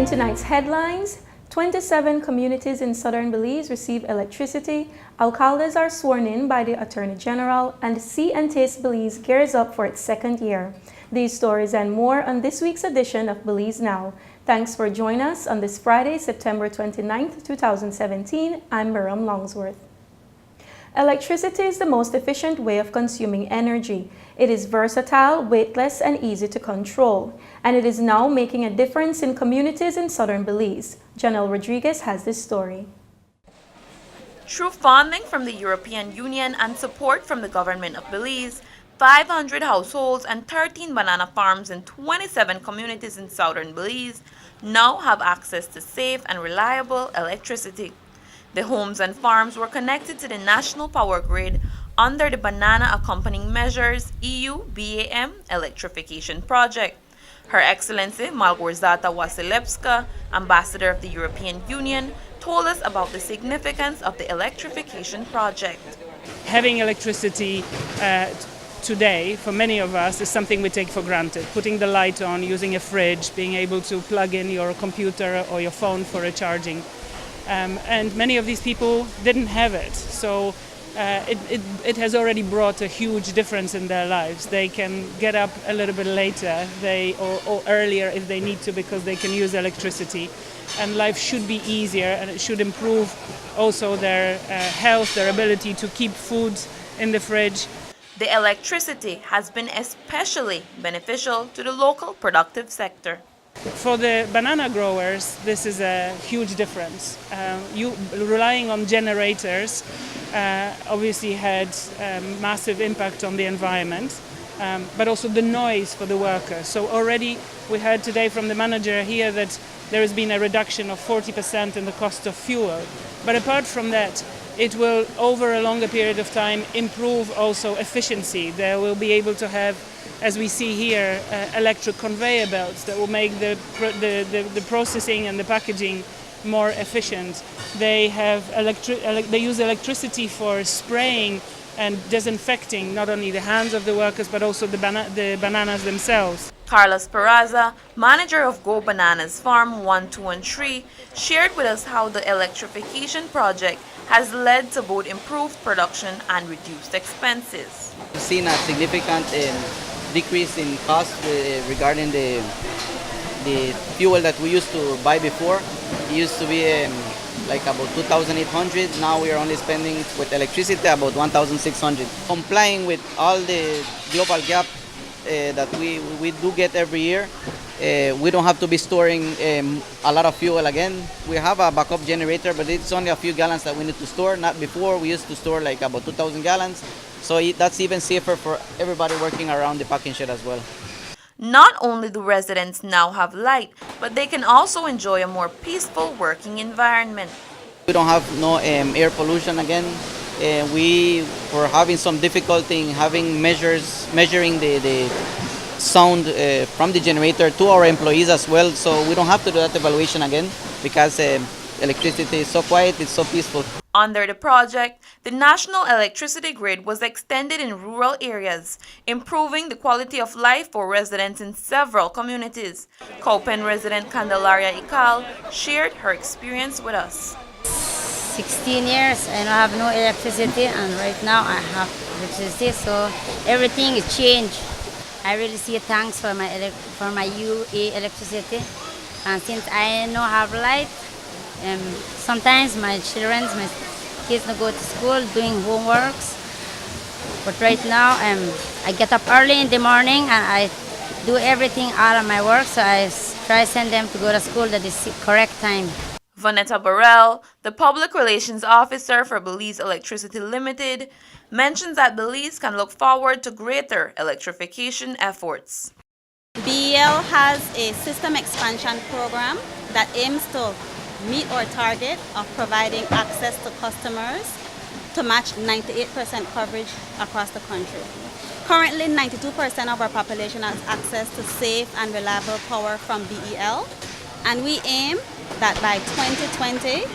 In tonight's headlines, 27 communities in southern Belize receive electricity, Alcaldes are sworn in by the Attorney General, and See and Taste Belize gears up for its second year. These stories and more on this week's edition of Belize Now. Thanks for joining us on this Friday, September 29th, 2017. I'm Miriam Longsworth. Electricity is the most efficient way of consuming energy. It is versatile, weightless, and easy to control. And it is now making a difference in communities in southern Belize. Janelle Rodriguez has this story. Through funding from the European Union and support from the government of Belize, 500 households and 13 banana farms in 27 communities in southern Belize now have access to safe and reliable electricity. The homes and farms were connected to the national power grid under the Banana Accompanying Measures EU-BAM electrification project. Her Excellency Malgorzata Wasilewska, Ambassador of the European Union, told us about the significance of the electrification project. Having electricity today, for many of us, is something we take for granted. Putting the light on, using a fridge, being able to plug in your computer or your phone for a charging. And many of these people didn't have it, so it has already brought a huge difference in their lives. They can get up a little bit later or earlier if they need to, because they can use electricity, and life should be easier, and it should improve also their health, their ability to keep food in the fridge. The electricity has been especially beneficial to the local productive sector. For the banana growers, this is a huge difference. Relying on generators obviously had massive impact on the environment, but also the noise for the workers. So already we heard today from the manager here that there has been a reduction of 40% in the cost of fuel. But apart from that, it will, over a longer period of time, improve also efficiency. They will be able to have, as we see here, electric conveyor belts that will make the processing and the packaging more efficient. They use electricity for spraying and disinfecting not only the hands of the workers but also the bananas themselves. Carlos Peraza, manager of Go Bananas Farm 1, 2, and 3, shared with us how the electrification project has led to both improved production and reduced expenses. We've seen a significant decrease in cost regarding the fuel that we used to buy before. It used to be like about 2,800. Now we are only spending with electricity about 1,600. Complying with all the global gap that we do get every year, we don't have to be storing a lot of fuel again. We have a backup generator, but it's only a few gallons that we need to store. Not before, we used to store like about 2,000 gallons. So that's even safer for everybody working around the packing shed as well. Not only do residents now have light, but they can also enjoy a more peaceful working environment. We don't have no air pollution again. We were having some difficulty in having measuring the sound from the generator to our employees as well. So we don't have to do that evaluation again because electricity is so quiet, it's so peaceful. Under the project, the national electricity grid was extended in rural areas, improving the quality of life for residents in several communities. Cowpen resident Candelaria Ical shared her experience with us. 16 years and I have no electricity, and right now I have electricity, so everything is changed. I really see thanks for my UA electricity, and since I don't have light, sometimes my kids go to school doing homeworks, but right now I get up early in the morning and I do everything out of my work, so I try to send them to go to school at the correct time. Vanessa Burrell, the Public Relations Officer for Belize Electricity Limited, mentions that Belize can look forward to greater electrification efforts. BEL has a system expansion program that aims to meet our target of providing access to customers to match 98% coverage across the country. Currently, 92% of our population has access to safe and reliable power from BEL, and we aim that by 2020,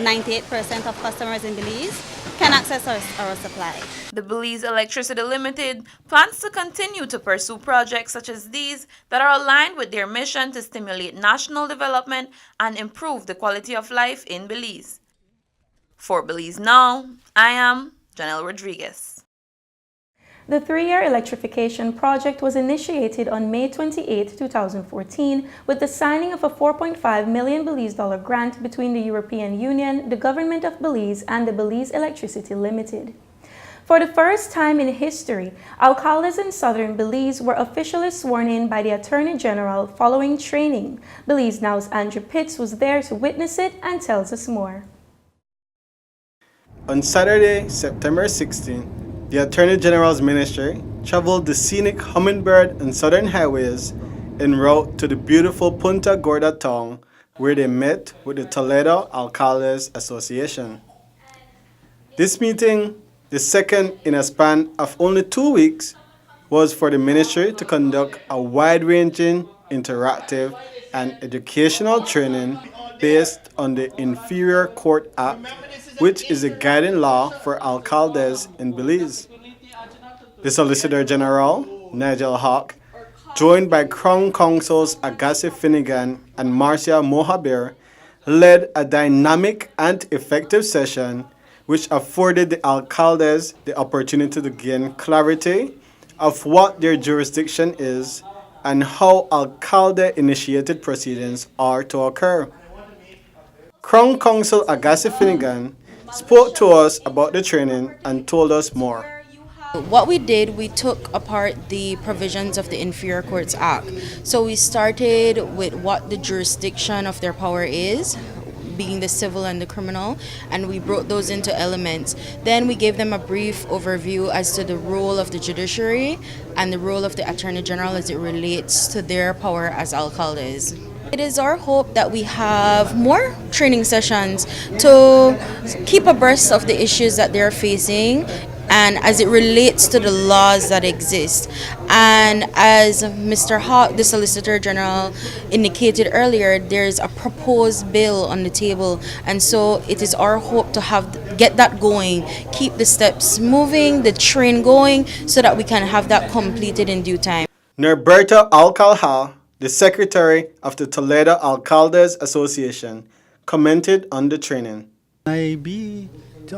98% of customers in Belize can access our supply. The Belize Electricity Limited plans to continue to pursue projects such as these that are aligned with their mission to stimulate national development and improve the quality of life in Belize. For Belize Now, I am Janelle Rodriguez. The three-year electrification project was initiated on May 28, 2014, with the signing of a $4.5 million Belize grant between the European Union, the Government of Belize, and the Belize Electricity Limited. For the first time in history, Alcaldes in southern Belize were officially sworn in by the Attorney General following training. Belize Now's Andrew Pitts was there to witness it and tells us more. On Saturday, September 16, the Attorney General's Ministry traveled the scenic Hummingbird and Southern Highways en route to the beautiful Punta Gorda town, where they met with the Toledo Alcaldes Association. This meeting, the second in a span of only 2 weeks, was for the ministry to conduct a wide-ranging, interactive, and educational training based on the Inferior Court Act, which is a guiding law for Alcaldes in Belize. The Solicitor General, Nigel Hawke, joined by Crown Counsels Agassi Finnegan and Marcia Mohaber, led a dynamic and effective session which afforded the Alcaldes the opportunity to gain clarity of what their jurisdiction is and how Alcalde-initiated proceedings are to occur. Crown Counsel Agassi Finnegan spoke to us about the training and told us more. What we did, we took apart the provisions of the Inferior Courts Act. So we started with what the jurisdiction of their power is, being the civil and the criminal, and we broke those into elements. Then we gave them a brief overview as to the role of the judiciary and the role of the Attorney General as it relates to their power as alcaldes. It is our hope that we have more training sessions to keep abreast of the issues that they're facing and as it relates to the laws that exist. And as Mr. Hawke, the Solicitor General, indicated earlier, there's a proposed bill on the table, and so it is our hope to get that going, keep the steps moving, the train going, so that we can have that completed in due time. Norberto Alcalha, the Secretary of the Toledo Alcaldes Association, commented on the training. To be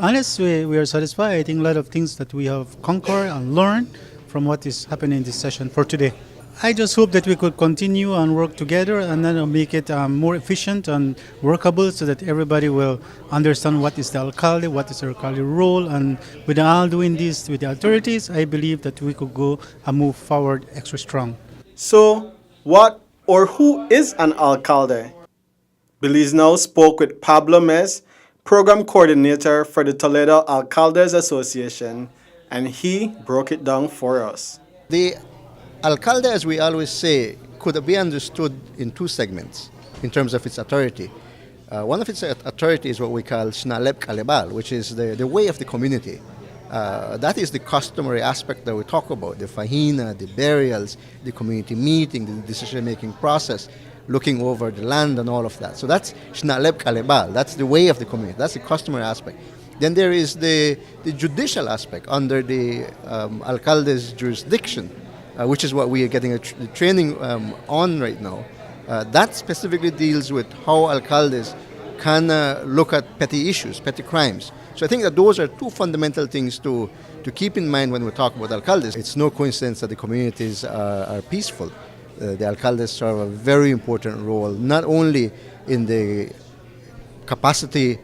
honest, we are satisfied. I think a lot of things that we have conquered and learned from what is happening in this session for today. I just hope that we could continue and work together and then make it more efficient and workable so that everybody will understand what is the alcalde, what is the alcalde role, and with all doing this with the authorities, I believe that we could go and move forward extra strong. So, what or who is an alcalde? Belize Now spoke with Pablo Mes, Program Coordinator for the Toledo Alcaldes Association, and he broke it down for us. The alcalde, as we always say, could be understood in two segments in terms of its authority. One of its authority is what we call Snalep Kalebal, which is the way of the community. That is the customary aspect that we talk about, the fahina, the burials, the community meeting, the decision-making process, looking over the land and all of that. So that's Snalep Kalebal, that's the way of the community, that's the customary aspect. Then there is the judicial aspect under the alcalde's jurisdiction, which is what we are getting training on right now. That specifically deals with how alcaldes can look at petty issues, petty crimes. So I think that those are two fundamental things to keep in mind when we talk about alcaldes. It's no coincidence that the communities are peaceful. The alcaldes serve a very important role, not only in the capacity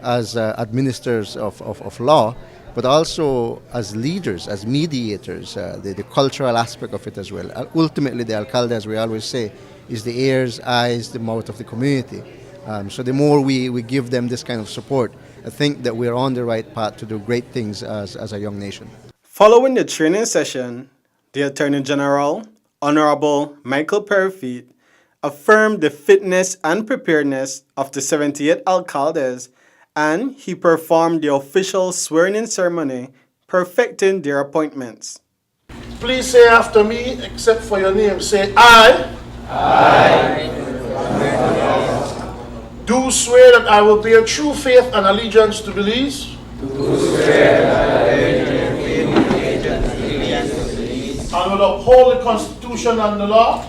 as administrators of law, but also as leaders, as mediators, the cultural aspect of it as well. Ultimately, the alcalde, as we always say, is the ears, eyes, the mouth of the community. So the more we give them this kind of support, I think that we're on the right path to do great things as a young nation. Following the training session, the Attorney General, Honorable Michael Perifeet, affirmed the fitness and preparedness of the 78 alcaldes, and he performed the official swearing-in ceremony, perfecting their appointments. Please say after me, except for your name, say I. Do swear that I will bear true faith and allegiance to Belize. and will uphold the Constitution and the law.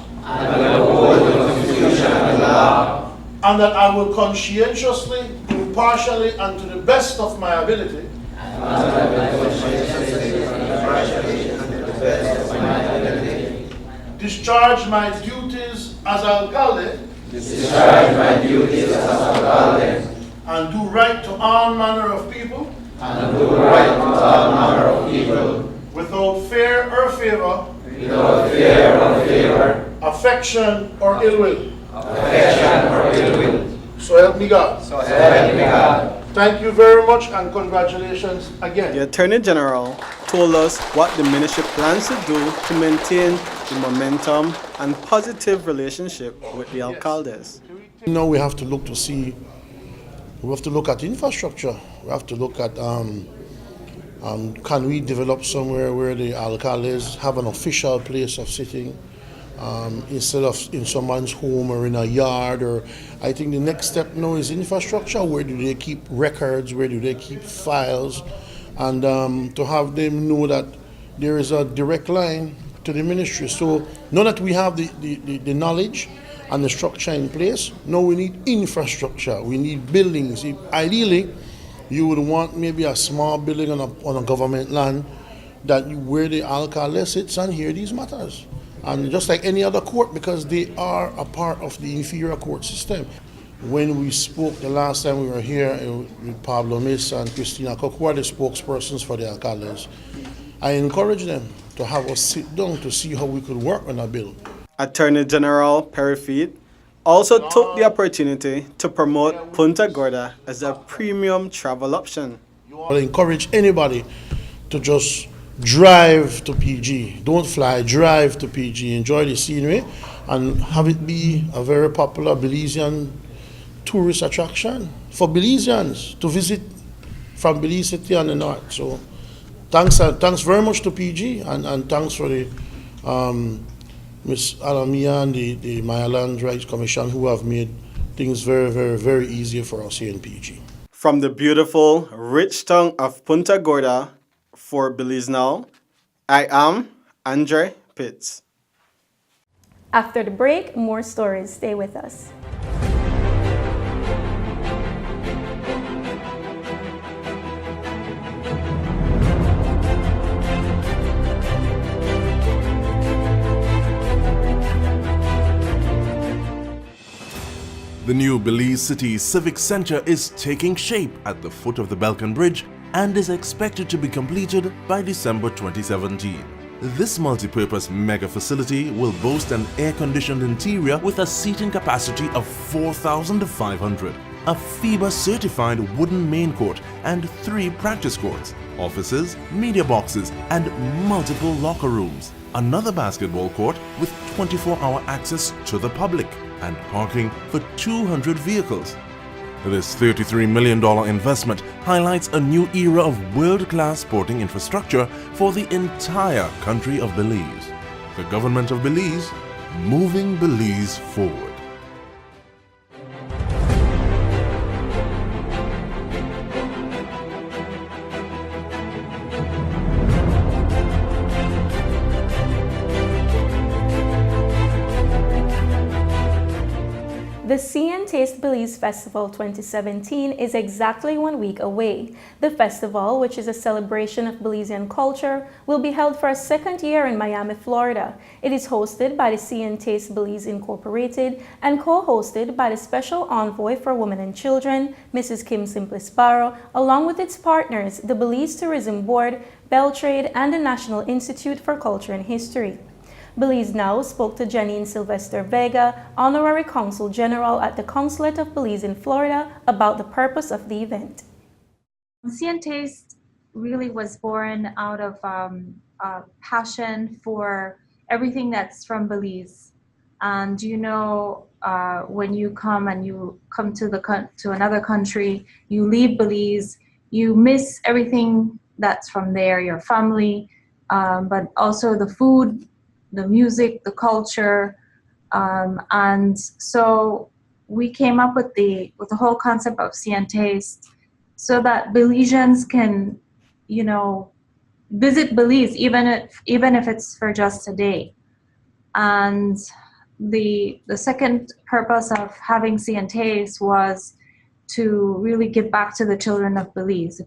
And that I will conscientiously, impartially, and to the best of my ability discharge my duties as alcalde and do right to all manner of people without fear or favor, affection or ill will. So help me God. Thank you very much and congratulations again. The Attorney General told us what the ministry plans to do to maintain the momentum and positive relationship with the Alcaldes. Now we have to look to see, we have to look at infrastructure. We have to look at can we develop somewhere where the Alcaldes have an official place of sitting instead of in someone's home or in a yard. Or I think the next step now is infrastructure. Where do they keep records? Where do they keep files? And to have them know that there is a direct line to the ministry. So now that we have the knowledge and the structure in place, now we need infrastructure. We need buildings. Ideally, you would want maybe a small building on a government land where the alcalde sits and hear these matters. And just like any other court, because they are a part of the inferior court system. When we spoke the last time we were here with Pablo Miss and Christina Cook, who are the spokespersons for the alcaldes, I encouraged them to have us sit down to see how we could work on a bill. Attorney General Perry also took the opportunity to promote Punta Gorda as a premium travel option. I encourage anybody to just drive to PG. Don't fly, drive to PG. Enjoy the scenery and have it be a very popular Belizean tourist attraction for Belizeans to visit from Belize City and the north. So thanks very much to PG and thanks for the Ms. Alamia and the Maya Land Rights Commission, who have made things very, very, very easy for us here in PG. From the beautiful, rich town of Punta Gorda for Belize Now, I am Andre Pitts. After the break, more stories. Stay with us. The new Belize City Civic Center is taking shape at the foot of the Balkan Bridge and is expected to be completed by December 2017. This multi-purpose mega facility will boast an air-conditioned interior with a seating capacity of 4,500, a FIBA-certified wooden main court and 3 practice courts, offices, media boxes and multiple locker rooms, another basketball court with 24-hour access to the public, and parking for 200 vehicles. This $33 million investment highlights a new era of world-class sporting infrastructure for the entire country of Belize. The government of Belize, moving Belize forward. The See and Taste Belize Festival 2017 is exactly 1 week away. The festival, which is a celebration of Belizean culture, will be held for a second year in Miami, Florida. It is hosted by the See and Taste Belize Incorporated and co-hosted by the Special Envoy for Women and Children, Mrs. Kim Simplice Barrow, along with its partners, the Belize Tourism Board, Beltrade, and the National Institute for Culture and History. Belize Now spoke to Janine Sylvester Vega, Honorary Consul General at the Consulate of Belize in Florida, about the purpose of the event. See and Taste really was born out of a passion for everything that's from Belize. And when you come to another country, you leave Belize, you miss everything that's from there, your family, but also the food, the music, the culture, and so we came up with the whole concept of See and Taste so that Belizeans can, you know, visit Belize even if it's for just a day. And the second purpose of having See and Taste was to really give back to the children of Belize.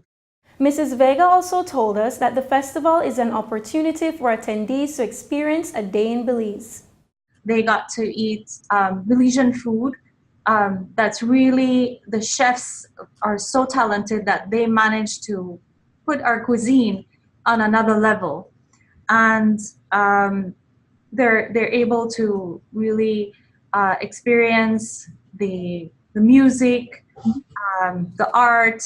Mrs. Vega also told us that the festival is an opportunity for attendees to experience a day in Belize. They got to eat Belizean food. That's really, the chefs are so talented that they managed to put our cuisine on another level. And they're able to really experience the music, the art,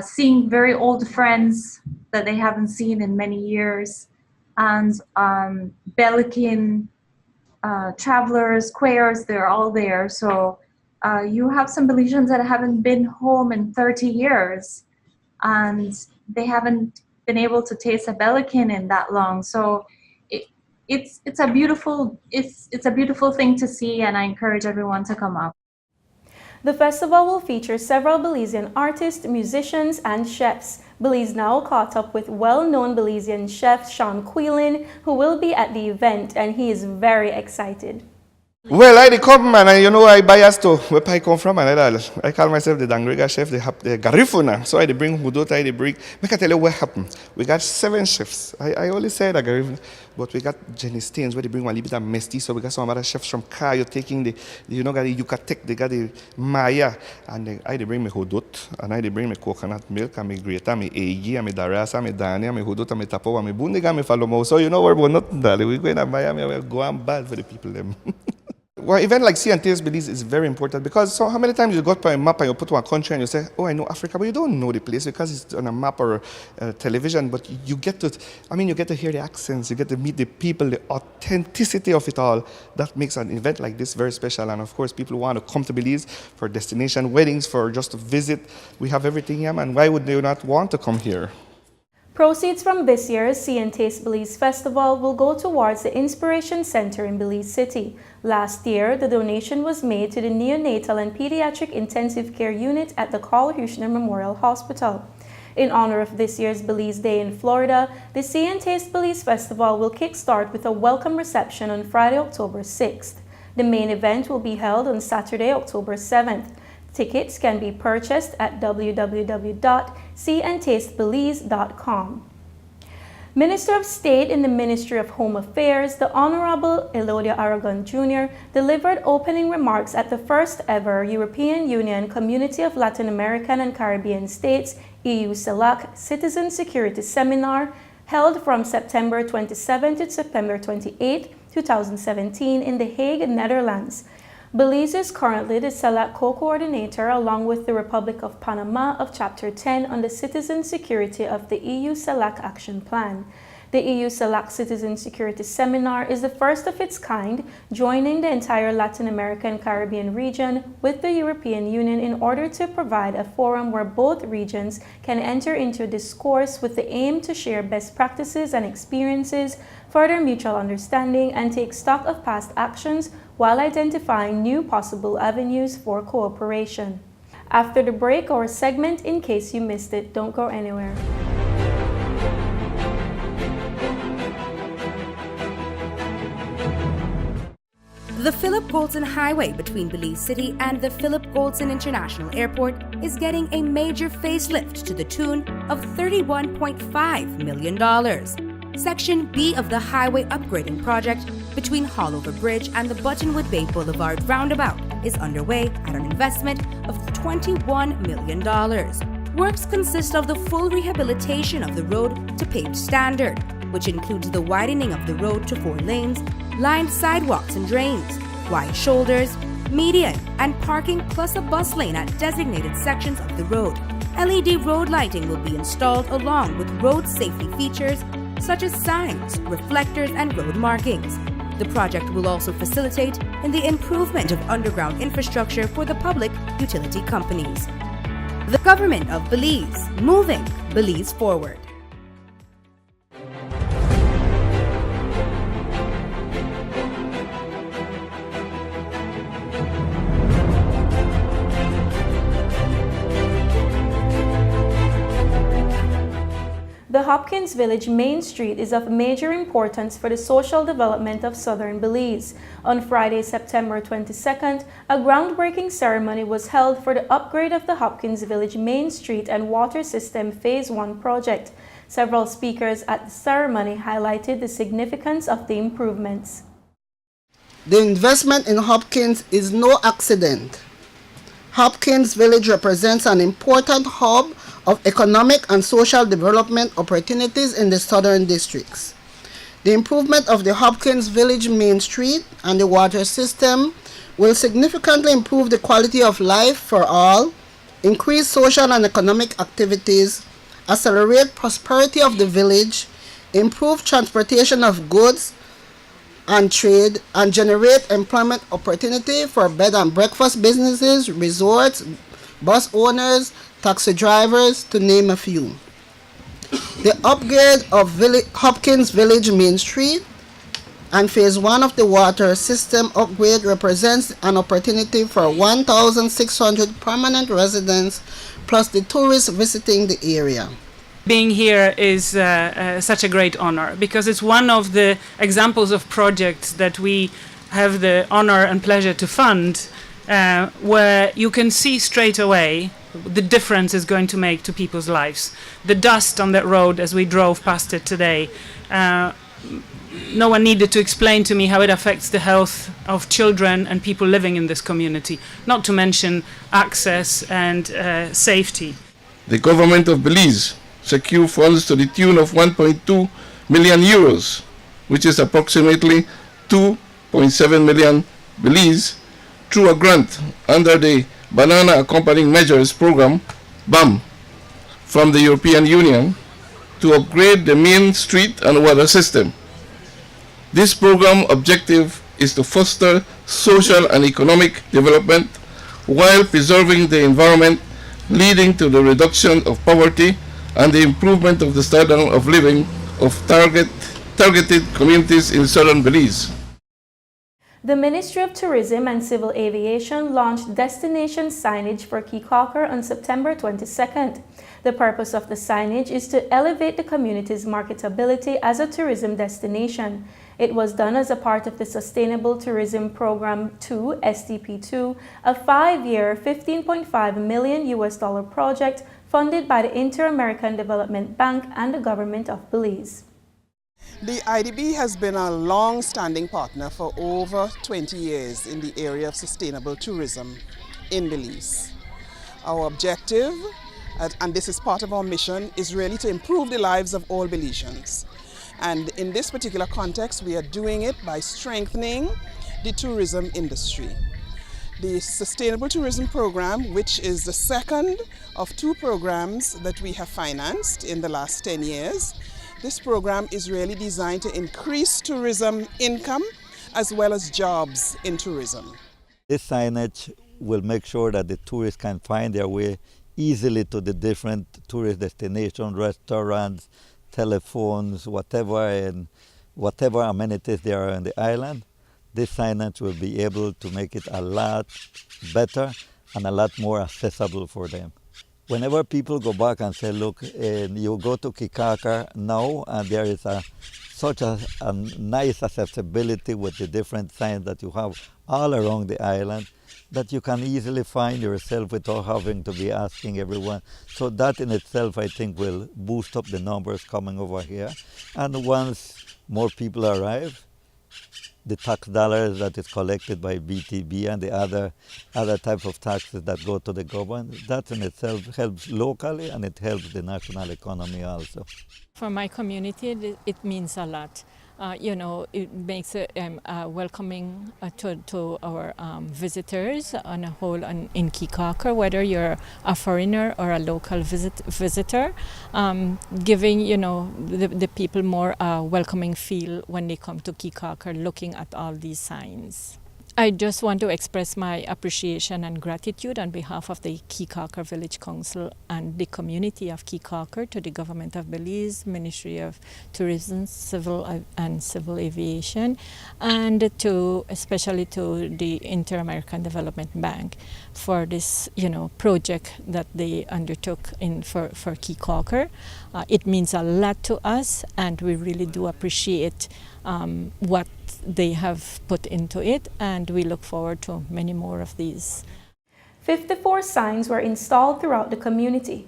seeing very old friends that they haven't seen in many years, and Belican travelers, Quayers, they're all there. So you have some Belizeans that haven't been home in 30 years, and they haven't been able to taste a Belican in that long. So it's a beautiful thing to see, and I encourage everyone to come up. The festival will feature several Belizean artists, musicians, and chefs. Belize Now caught up with well-known Belizean chef Sean Quillen, who will be at the event, and he is very excited. Well, I come, man, and you know I bias to where I come from, and I call myself the Dangrega chef, the Garifuna. So I bring Hudota, I bring. I can tell you what happened. We got 7 chefs. I only said a Garifuna, but we got Jenny Stains, where they bring one little bit of mesti. So we got some other chefs from Caye taking got the Yucatec, they got the Maya, and I bring me Hudot, and I bring me coconut milk, and me greta, me Egi, and me Darasa, me Dania, me Hudot, and me Tapo, and me Bundiga, me Falomo. So you know where we're not, darling. We're going to Miami, we're going bad for the people them. Well, event like See and Taste Belize is very important because so how many times you got by a map and you put one country and you say, oh, I know Africa, but you don't know the place because it's on a map or television, but you get to hear the accents, you get to meet the people, the authenticity of it all. That makes an event like this very special. And of course, people want to come to Belize for destination weddings, for just to visit. We have everything here, and why would they not want to come here? Proceeds from this year's See and Taste Belize Festival will go towards the Inspiration Center in Belize City. Last year, the donation was made to the Neonatal and Pediatric Intensive Care Unit at the Carl Huchner Memorial Hospital. In honor of this year's Belize Day in Florida, the See and Taste Belize Festival will kickstart with a welcome reception on Friday, October 6th. The main event will be held on Saturday, October 7th. Tickets can be purchased at www.seeandtastebelize.com. Minister of State in the Ministry of Home Affairs, the Honorable Elodia Aragon Jr., delivered opening remarks at the first ever European Union Community of Latin American and Caribbean States EU-CELAC Citizen Security Seminar held from September 27 to September 28, 2017 in The Hague, Netherlands. Belize is currently the CELAC co-coordinator along with the Republic of Panama of Chapter 10 on the citizen security of the EU-CELAC Action Plan. The EU-CELAC Citizen Security Seminar is the first of its kind, joining the entire Latin American Caribbean region with the European Union in order to provide a forum where both regions can enter into a discourse with the aim to share best practices and experiences, further mutual understanding, and take stock of past actions while identifying new possible avenues for cooperation. After the break, our segment In Case You Missed It, don't go anywhere. The Philip Goldson Highway between Belize City and the Philip Goldson International Airport is getting a major facelift to the tune of $31.5 million. Section B of the highway upgrading project between Hollover Bridge and the Buttonwood Bay Boulevard roundabout is underway at an investment of $21 million. Works consist of the full rehabilitation of the road to paved standard, which includes the widening of the road to 4 lanes, lined sidewalks and drains, wide shoulders, median, and parking plus a bus lane at designated sections of the road. LED road lighting will be installed along with road safety features such as signs, reflectors, and road markings. The project will also facilitate in the improvement of underground infrastructure for the public utility companies. The Government of Belize, moving Belize forward. The Hopkins Village Main Street is of major importance for the social development of southern Belize. On Friday, September 22nd, a groundbreaking ceremony was held for the upgrade of the Hopkins Village Main Street and Water System Phase 1 project. Several speakers at the ceremony highlighted the significance of the improvements. The investment in Hopkins is no accident. Hopkins Village represents an important hub of economic and social development opportunities in the southern districts. The improvement of the Hopkins Village Main Street and the water system will significantly improve the quality of life for all, increase social and economic activities, accelerate prosperity of the village, improve transportation of goods and trade, and generate employment opportunity for bed and breakfast businesses, resorts, bus owners, taxi drivers, to name a few. The upgrade of Hopkins Village Main Street and Phase 1 of the water system upgrade represents an opportunity for 1,600 permanent residents plus the tourists visiting the area. Being here is such a great honor because it's one of the examples of projects that we have the honor and pleasure to fund where you can see straight away the difference it's going to make to people's lives. The dust on that road as we drove past it today, no one needed to explain to me how it affects the health of children and people living in this community, not to mention access and safety. The government of Belize secured funds to the tune of 1.2 million euros, which is approximately 2.7 million Belize, through a grant under the Banana Accompanying Measures Program, BAM, from the European Union to upgrade the main street and water system. This program objective is to foster social and economic development while preserving the environment, leading to the reduction of poverty and the improvement of the standard of living of targeted communities in southern Belize. The Ministry of Tourism and Civil Aviation launched destination signage for Caye Caulker on September 22nd. The purpose of the signage is to elevate the community's marketability as a tourism destination. It was done as a part of the Sustainable Tourism Program 2, SDP2, a 5-year, $15.5 million project funded by the Inter-American Development Bank and the government of Belize. The IDB has been a long-standing partner for over 20 years in the area of sustainable tourism in Belize. Our objective, and this is part of our mission, is really to improve the lives of all Belizeans. And in this particular context, we are doing it by strengthening the tourism industry. The Sustainable Tourism Program, which is the second of 2 programs that we have financed in the last 10 years, this program is really designed to increase tourism income as well as jobs in tourism. This signage will make sure that the tourists can find their way easily to the different tourist destinations, restaurants, telephones, whatever, and whatever amenities there are on the island. This signage will be able to make it a lot better and a lot more accessible for them. Whenever people go back and say, look, you go to Caye Caulker now, and there is such a nice accessibility with the different signs that you have all around the island, that you can easily find yourself without having to be asking everyone. So that in itself, I think, will boost up the numbers coming over here. And once more people arrive, the tax dollars that is collected by BTB and the other types of taxes that go to the government, that in itself helps locally and it helps the national economy also. For my community, it means a lot. It makes it welcoming to our visitors on a whole in Caye Caulker, whether you're a foreigner or a local visitor, giving the people more welcoming feel when they come to Caye Caulker looking at all these signs. I just want to express my appreciation and gratitude on behalf of the Caye Caulker Village Council and the community of Caye Caulker to the Government of Belize, Ministry of Tourism, Civil Aviation, and especially to the Inter-American Development Bank for this, project that they undertook for Caye Caulker. It means a lot to us, and we really do appreciate what they have put into it, and we look forward to many more of these. 54 signs were installed throughout the community.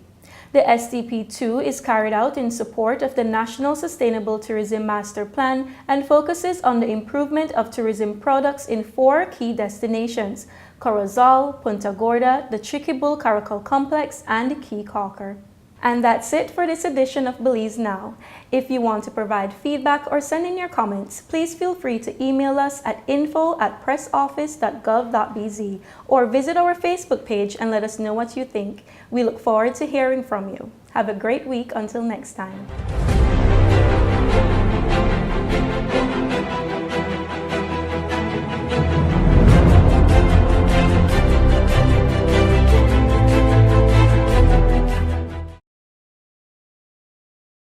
The SDP2 is carried out in support of the National Sustainable Tourism Master Plan and focuses on the improvement of tourism products in 4 key destinations: Corozal, Punta Gorda, the Tricky Bull Caracal Complex, and Caye Caulker. And that's it for this edition of Belize Now. If you want to provide feedback or send in your comments, please feel free to email us at info@pressoffice.gov.bz or visit our Facebook page and let us know what you think. We look forward to hearing from you. Have a great week until next time.